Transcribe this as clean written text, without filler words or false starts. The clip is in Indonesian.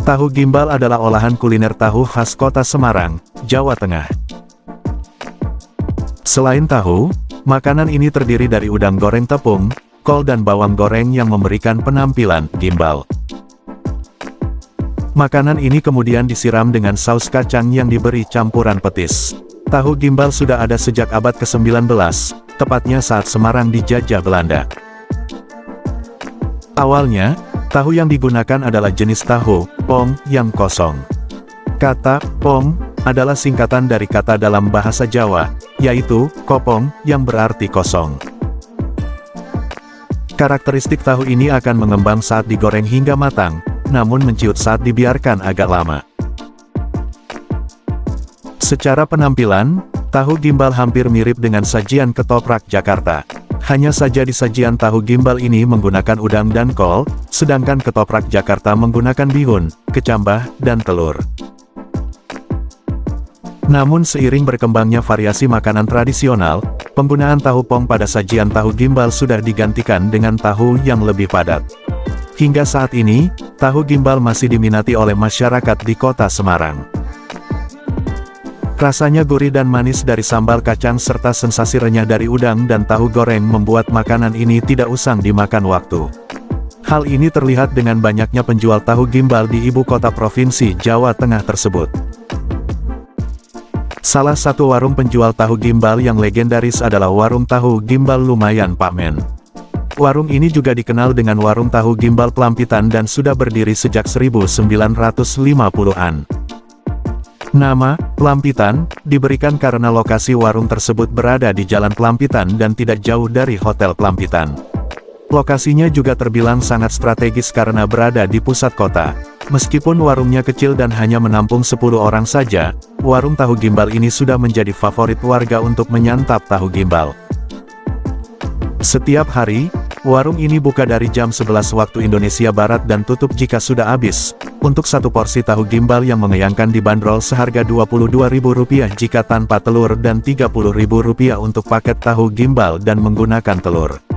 Tahu gimbal adalah olahan kuliner tahu khas kota Semarang, Jawa Tengah. Selain tahu, makanan ini terdiri dari udang goreng tepung, kol dan bawang goreng yang memberikan penampilan gimbal. Makanan ini kemudian disiram dengan saus kacang yang diberi campuran petis. Tahu gimbal sudah ada sejak abad ke-19, tepatnya saat Semarang dijajah Belanda. Awalnya, tahu yang digunakan adalah jenis tahu, pong, yang kosong. Kata, pong, adalah singkatan dari kata dalam bahasa Jawa, yaitu, kopong, yang berarti kosong. Karakteristik tahu ini akan mengembang saat digoreng hingga matang, namun menciut saat dibiarkan agak lama. Secara penampilan, tahu gimbal hampir mirip dengan sajian ketoprak Jakarta. Hanya saja di sajian tahu gimbal ini menggunakan udang dan kol, sedangkan ketoprak Jakarta menggunakan bihun, kecambah, dan telur. Namun seiring berkembangnya variasi makanan tradisional, penggunaan tahu pong pada sajian tahu gimbal sudah digantikan dengan tahu yang lebih padat. Hingga saat ini, tahu gimbal masih diminati oleh masyarakat di kota Semarang. Rasanya gurih dan manis dari sambal kacang serta sensasi renyah dari udang dan tahu goreng membuat makanan ini tidak usang dimakan waktu. Hal ini terlihat dengan banyaknya penjual tahu gimbal di ibu kota provinsi Jawa Tengah tersebut. Salah satu warung penjual tahu gimbal yang legendaris adalah warung tahu gimbal Lumayan Pak Men. Warung ini juga dikenal dengan warung tahu gimbal Pelampitan dan sudah berdiri sejak 1950-an. Nama, Pelampitan, diberikan karena lokasi warung tersebut berada di Jalan Pelampitan dan tidak jauh dari Hotel Pelampitan. Lokasinya juga terbilang sangat strategis karena berada di pusat kota. Meskipun warungnya kecil dan hanya menampung 10 orang saja, warung tahu gimbal ini sudah menjadi favorit warga untuk menyantap tahu gimbal. Setiap hari, warung ini buka dari jam 11 waktu Indonesia Barat dan tutup jika sudah habis. Untuk satu porsi tahu gimbal yang mengenyangkan dibanderol seharga Rp22.000 jika tanpa telur dan Rp30.000 untuk paket tahu gimbal dan menggunakan telur.